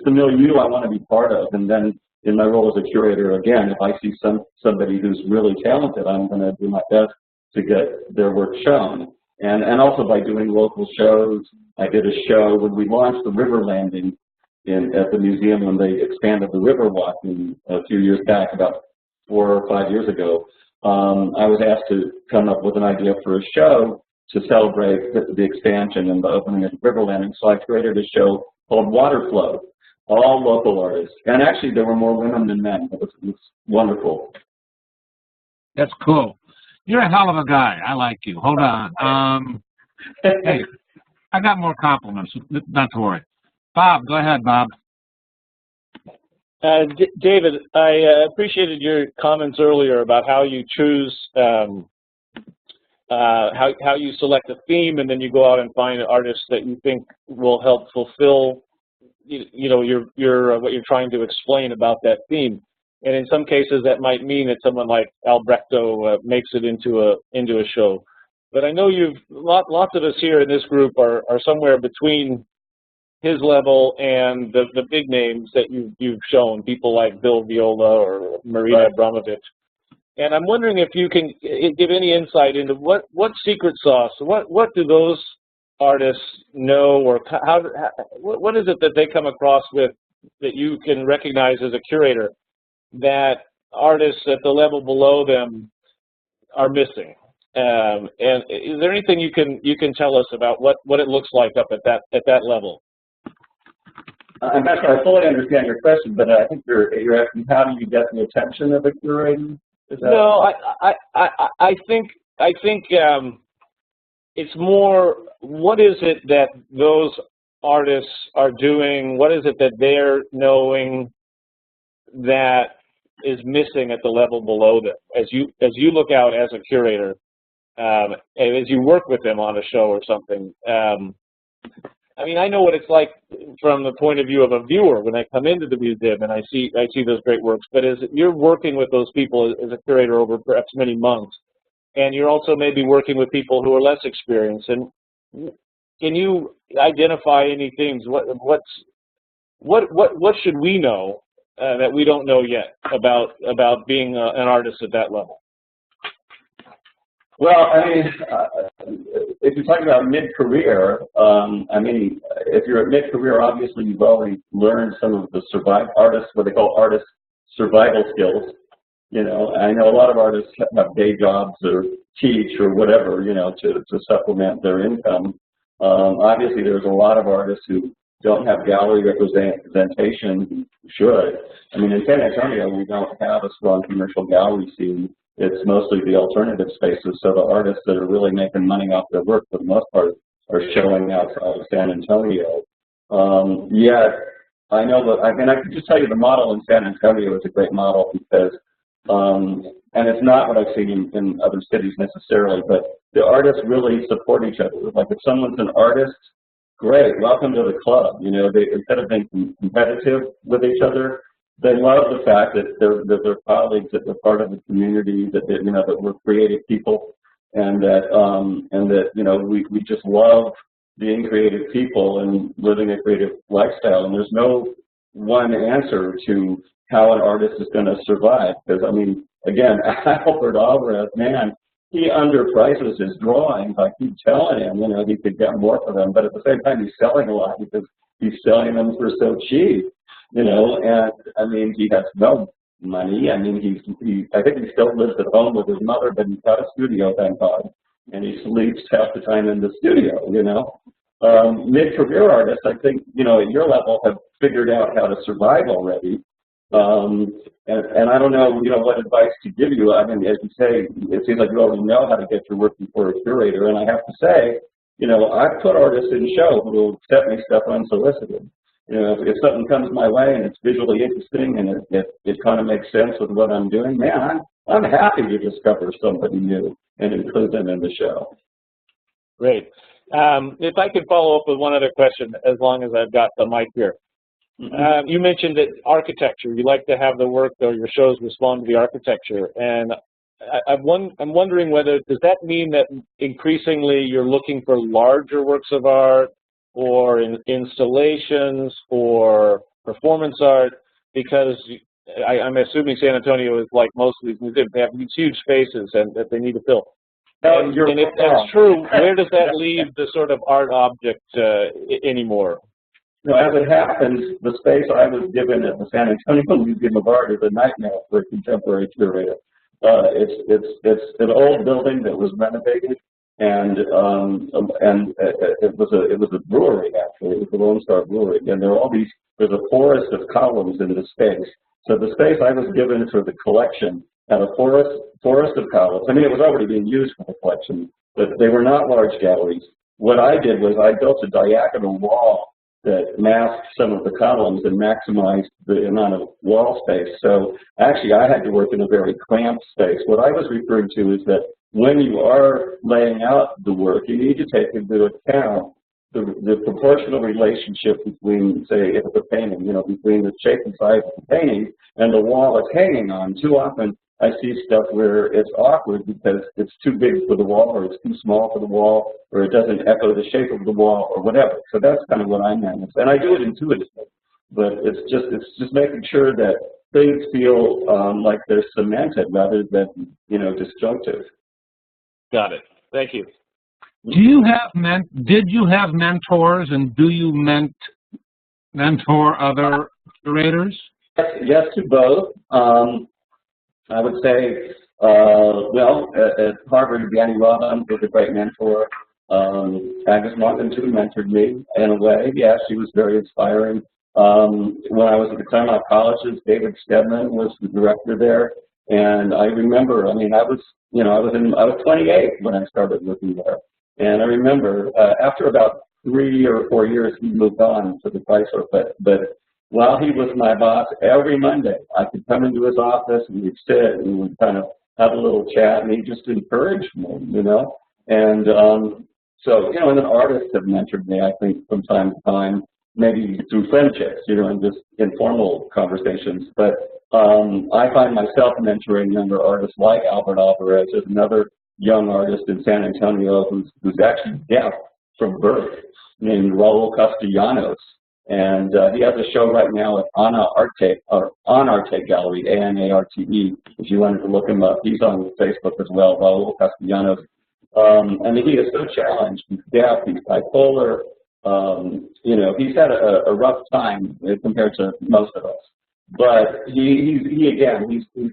the milieu I want to be part of. And then in my role as a curator, again, if I see somebody who's really talented, I'm going to do my best to get their work shown. And also by doing local shows. I did a show when we launched the River Landing at the museum when they expanded the river walking a few years back, about 4 or 5 years ago. I was asked to come up with an idea for a show to celebrate the expansion and the opening of the River Landing. So I created a show called Water Flow, all local artists. And actually, there were more women than men. It was wonderful. That's cool. You're a hell of a guy. I like you. Hold on. Hey, I got more compliments. Not to worry. Bob, go ahead, Bob. David, I appreciated your comments earlier about how you choose, how you select a theme, and then you go out and find artists that you think will help fulfill, your what you're trying to explain about that theme. And in some cases, that might mean that someone like Albrechto makes it into a show. But I know lots of us here in this group are somewhere between his level and the big names that you've shown, people like Bill Viola or Marina Abramovic. And I'm wondering if you can give any insight into what secret sauce, what do those artists know, or what is it that they come across with that you can recognize as a curator that artists at the level below them are missing? And is there anything you can tell us about what it looks like up at that level? I'm not sure I fully understand your question, but I think you're asking how do you get the attention of a curator? No, I think it's more, what is it that those artists are doing? What is it that they're knowing that is missing at the level below them? As you look out as a curator, and as you work with them on a show or something, I mean, I know what it's like from the point of view of a viewer when I come into the museum and I see those great works. But as you're working with those people as a curator over perhaps many months, and you're also maybe working with people who are less experienced, and can you identify any things? What should we know that we don't know yet about being an artist at that level? Well, I mean, if you're talking about mid-career, I mean, if you're at mid-career, obviously you've already learned some of the what they call artist survival skills. You know, I know a lot of artists have day jobs or teach or whatever, you know, to supplement their income. Obviously, there's a lot of artists who don't have gallery representation who should. I mean, in San Antonio, we don't have a strong commercial gallery scene. It's mostly the alternative spaces, so the artists that are really making money off their work, for the most part, are showing outside of San Antonio. Yet, I know that, I mean, I can just tell you the model in San Antonio is a great model because, and it's not what I've seen in other cities necessarily, but the artists really support each other. Like if someone's an artist, great, welcome to the club. You know, instead of being competitive with each other, they love the fact that they're colleagues, that they're part of the community, that you know, that we're creative people, and that you know, we just love being creative people and living a creative lifestyle. And there's no one answer to how an artist is going to survive. Because I mean, again, Albert Alvarez, man, he underprices his drawings. I keep telling him, you know, he could get more for them, but at the same time, he's selling a lot because he's selling them for so cheap. You know, and I mean, he has no money. I mean, I think he still lives at home with his mother, but he's got a studio, thank God, and he sleeps half the time in the studio. You know, mid-career artists, I think, you know, at your level, have figured out how to survive already. And I don't know, you know, what advice to give you. I mean, as you say, it seems like you already know how to get your work before a curator, and I have to say, you know, I've put artists in show who will accept me stuff unsolicited. You know, if something comes my way and it's visually interesting and it kind of makes sense with what I'm doing, man, I'm happy to discover somebody new and include them in the show. Great. If I could follow up with one other question, as long as I've got the mic here. Mm-hmm. You mentioned that architecture, you like to have the work or your shows respond to the architecture. And I'm wondering whether, does that mean that increasingly you're looking for larger works of art, or in installations, or performance art? Because I'm assuming San Antonio is like most of these museums, they have these huge spaces and that they need to fill. And if that's true, where does that leave the sort of art object anymore? You know, as it happens, the space I was given at the San Antonio Museum of Art is a nightmare for a contemporary curator. It's an old building that was renovated. And it was a brewery, actually. It was the Lone Star Brewery, and there's a forest of columns in the space. So the space I was given for the collection had a forest of columns. I mean, it was already being used for the collection, but they were not large galleries. What I did was I built a diagonal wall that masked some of the columns and maximized the amount of wall space. So actually, I had to work in a very cramped space. What I was referring to is that when you are laying out the work, you need to take into account the proportional relationship between, say, if it's a painting, you know, between the shape and size of the painting and the wall it's hanging on. Too often, I see stuff where it's awkward because it's too big for the wall, or it's too small for the wall, or it doesn't echo the shape of the wall, or whatever. So that's kind of what I meant. And I do it intuitively, but it's just making sure that things feel like they're cemented rather than, you know, disjunctive. Got it. Thank you. Do you have did you have mentors, and do you mentor other curators? Yes to both. I would say, well, at Harvard, David-Rubin was a great mentor. Agnes Martin, too, mentored me in a way. Yeah, she was very inspiring. When I was at the Claremont Colleges, David Stedman was the director there. And I remember, I mean, I was 28 when I started working there. And I remember after about 3 or 4 years, he moved on to the Chrysler. But while he was my boss, every Monday, I could come into his office and we'd sit and we'd kind of have a little chat, and he just encouraged me, you know. And so, you know, and then artists have mentored me, I think, from time to time, maybe through friendships, you know, and just informal conversations. But I find myself mentoring younger artists like Alvarez. There's another young artist in San Antonio who's actually deaf from birth, named Raul Castellanos. And he has a show right now at Arte Gallery, A-N-A-R-T-E, if you wanted to look him up. He's on Facebook as well, Raul Castellanos. And he is so challenged. He's deaf, he's bipolar. You know, he's had a rough time compared to most of us. But he's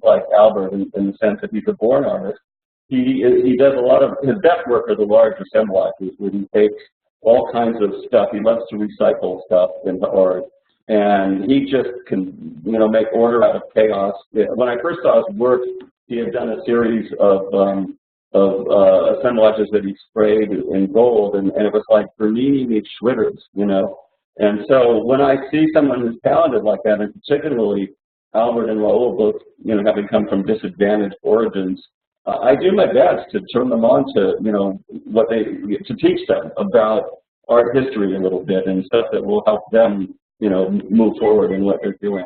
like Albert in the sense that he's a born artist. He does a lot of, his best work are the large assemblages where he takes all kinds of stuff. He loves to recycle stuff into art. And he just can, you know, make order out of chaos. When I first saw his work, he had done a series of assemblages that he sprayed in gold, and it was like Bernini meets Schwitters, you know. And so when I see someone who's talented like that, and particularly Albert and Raul, both, you know, having come from disadvantaged origins, I do my best to turn them on to, you know, to teach them about art history a little bit and stuff that will help them, you know, move forward in what they're doing.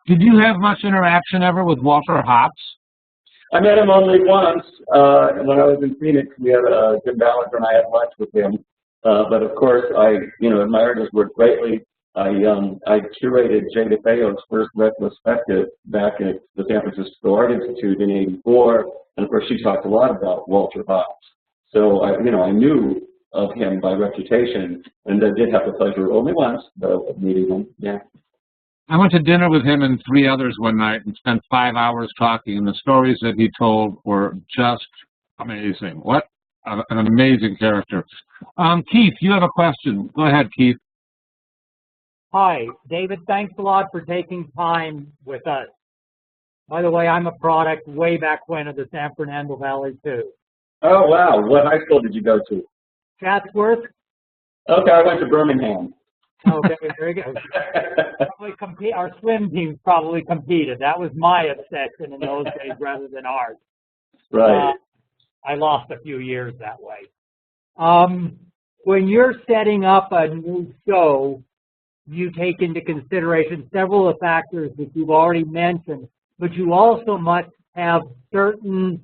Did you have much interaction ever with Walter Hopps? I met him only once. When I was in Phoenix, we had Jim Ballard and I had lunch with him. But of course, I, you know, admired his work greatly. I curated Jay DeFeo's first retrospective back at the San Francisco Art Institute in '84, and of course, she talked a lot about Walter Hopps. So I knew of him by reputation, and I did have the pleasure only once of meeting him. Yeah. I went to dinner with him and 3 others one night and spent 5 hours talking, and the stories that he told were just amazing. What an amazing character. Keith, you have a question. Go ahead, Keith. Hi, David. Thanks a lot for taking time with us. By the way, I'm a product way back when of the San Fernando Valley, too. Oh, wow. What high school did you go to? Chatsworth. Okay, I went to Birmingham. Okay, very good. Our swim teams probably competed. That was my obsession in those days rather than ours. Right. I lost a few years that way. When you're setting up a new show, you take into consideration several of the factors that you've already mentioned, but you also must have certain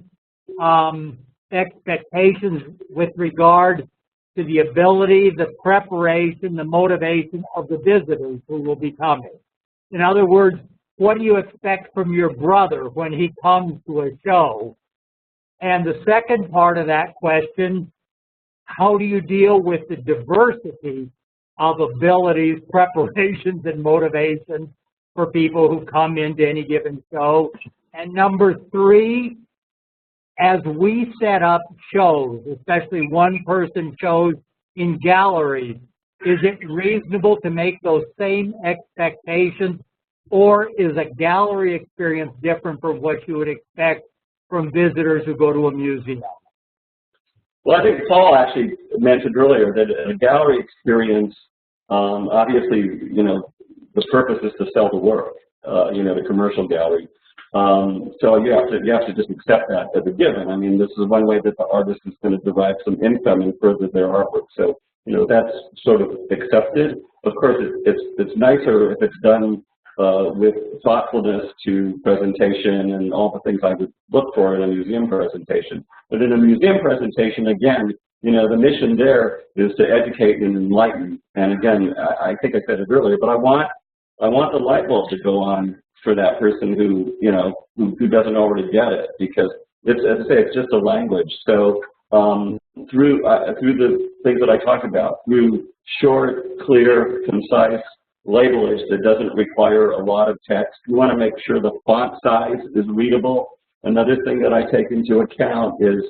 expectations with regard to the ability, the preparation, the motivation of the visitors who will be coming. In other words, what do you expect from your brother when he comes to a show? And the second part of that question, how do you deal with the diversity of abilities, preparations, and motivations for people who come into any given show? And number 3, as we set up shows, especially one-person shows in galleries, is it reasonable to make those same expectations, or is a gallery experience different from what you would expect from visitors who go to a museum? Well, I think Paul actually mentioned earlier that a gallery experience, obviously, you know, the purpose is to sell the work, you know, the commercial gallery. So you have to just accept that as a given. I mean, this is one way that the artist is going to derive some income and further their artwork. So, you know, that's sort of accepted. Of course, it's nicer if it's done with thoughtfulness to presentation and all the things I would look for in a museum presentation. But in a museum presentation, again, you know, the mission there is to educate and enlighten. And again, I think I said it earlier, but I want the light bulb to go on for that person who, you know, who doesn't already get it, because it's, as I say, it's just a language. So through the things that I talked about, through short, clear, concise labelage that doesn't require a lot of text. You want to make sure the font size is readable. Another thing that I take into account is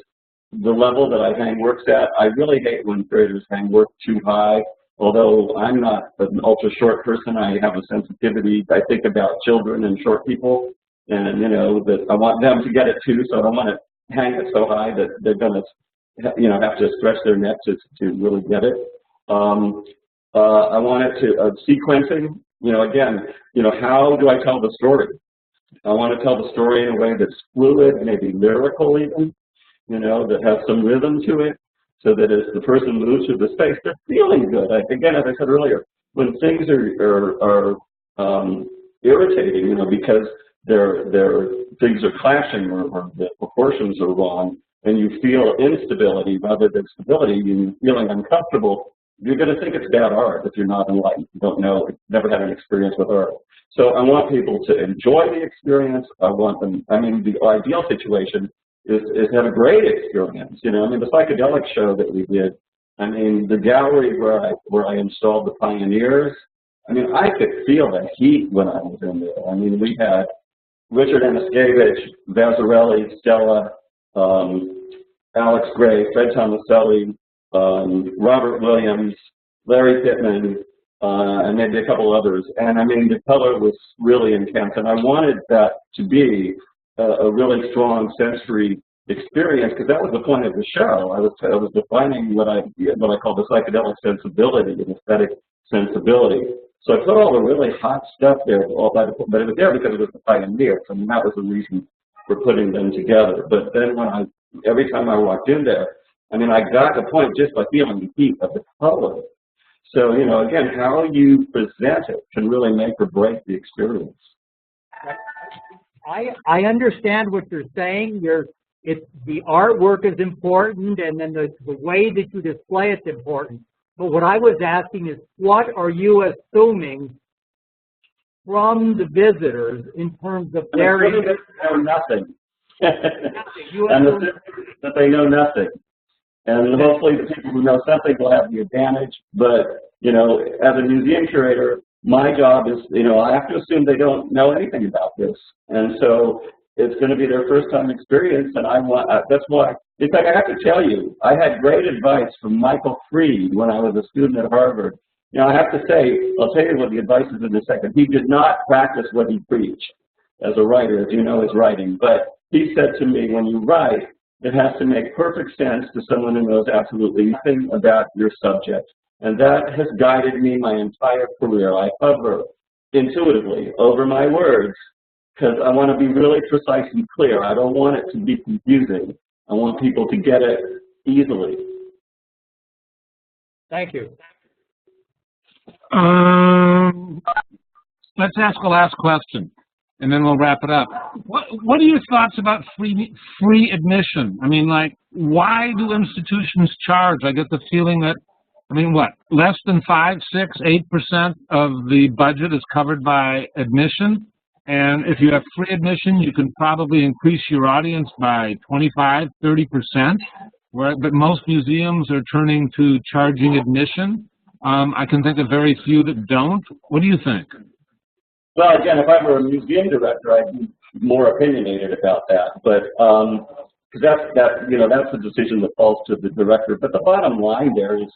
the level that I hang works at. I really hate when curators hang work too high. Although I'm not an ultra short person, I have a sensitivity. I think about children and short people, and you know that I want them to get it too. So I don't want to hang it so high that they're going to, you know, have to stretch their neck to really get it. I want it to sequencing. You know, again, you know, how do I tell the story? I want to tell the story in a way that's fluid, maybe lyrical even. You know, that has some rhythm to it. So that as the person moves through the space, they're feeling good. Again, as I said earlier, when things are irritating, you know, because things are clashing or the proportions are wrong, and you feel instability rather than stability, and you're feeling uncomfortable, you're going to think it's bad art if you're not enlightened, you don't know, never had an experience with art. So I want people to enjoy the experience. I want them, I mean, the ideal situation is have a great experience. You know, I mean, the psychedelic show that we did, I mean, the gallery where I installed the pioneers, I mean, I could feel the heat when I was in there. I mean, we had Richard Anaskevich, Vazzarelli, Stella, Alex Gray, Fred Tomaselli, Robert Williams, Larry Pittman, and maybe a couple others. And I mean, the color was really intense, and I wanted that to be a really strong sensory experience, because that was the point of the show. I was defining what I call the psychedelic sensibility, the aesthetic sensibility. So I put all the really hot stuff there, but it was there because it was the pioneers. I mean, that was the reason for putting them together. But then every time I walked in there, I mean, I got the point just by feeling the heat of the color. So, you know, again, how you present it can really make or break the experience. I understand what you're saying. The artwork is important, and then the way that you display it's important. But what I was asking is, what are you assuming from the visitors in terms of their... They know nothing. And that they know nothing. And hopefully the people who know something will have the advantage. But, you know, as a museum curator, my job is, you know, I have to assume they don't know anything about this. And so it's going to be their first time experience, and that's why, in fact, I have to tell you, I had great advice from Michael Fried when I was a student at Harvard. You know, I have to say, I'll tell you what the advice is in a second. He did not practice what he preached as a writer, as you know, his writing. But he said to me, when you write, it has to make perfect sense to someone who knows absolutely nothing about your subject. And that has guided me my entire career. I hover intuitively over my words because I want to be really precise and clear. I don't want it to be confusing. I want people to get it easily. Thank you. Let's ask the last question, and then we'll wrap it up. What are your thoughts about free admission? I mean, like, why do institutions charge? I get the feeling that, I mean, what, less than 5, 6, 8% of the budget is covered by admission? And if you have free admission, you can probably increase your audience by 25, 30%, but most museums are turning to charging admission. I can think of very few that don't. What do you think? Well, again, if I were a museum director, I'd be more opinionated about that. But because that's a decision that falls to the director. But the bottom line there is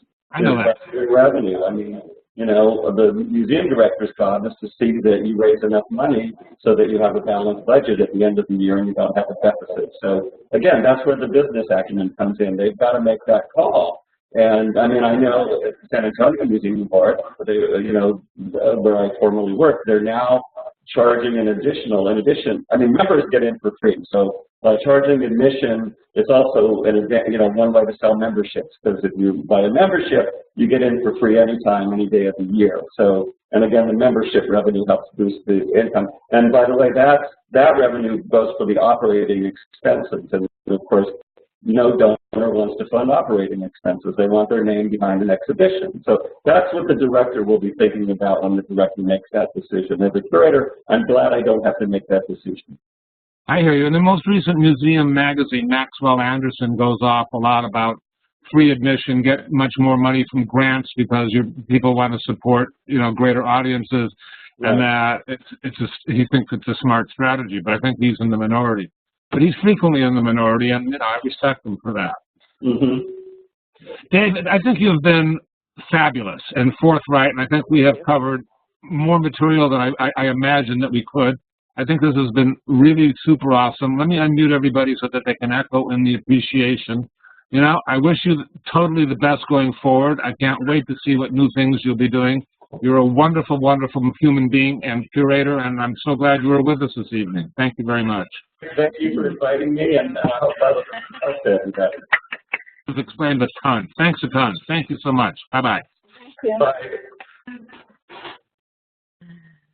revenue. I mean, you know, the museum director's job is to see that you raise enough money so that you have a balanced budget at the end of the year and you don't have a deficit. So again, that's where the business acumen comes in. They've got to make that call. And I mean, I know at the San Antonio Museum of Art, where I formerly worked, they're now charging in addition. I mean, members get in for free. So by charging admission, it's also one way to sell memberships, because if you buy a membership, you get in for free anytime, any day of the year. So, and again, the membership revenue helps boost the income. And by the way, that revenue goes for the operating expenses. And of course, no donor wants to fund operating expenses. They want their name behind an exhibition. So that's what the director will be thinking about when the director makes that decision. As a curator, I'm glad I don't have to make that decision. I hear you. In the most recent museum magazine, Maxwell Anderson goes off a lot about free admission, get much more money from grants because people want to support, greater audiences, and that he thinks it's a smart strategy. But I think he's in the minority. But he's frequently in the minority, and I respect him for that. Mm-hmm. David, I think you've been fabulous and forthright, and I think we have covered more material than I imagined that we could. I think this has been really super awesome. Let me unmute everybody so that they can echo in the appreciation. I wish you totally the best going forward. I can't wait to see what new things you'll be doing. You're a wonderful, wonderful human being and curator, and I'm so glad you were with us this evening. Thank you very much. Thank you for inviting me, and I hope I was that. You've explained a ton. Thanks a ton. Thank you so much. Bye-bye. Thank you. Bye.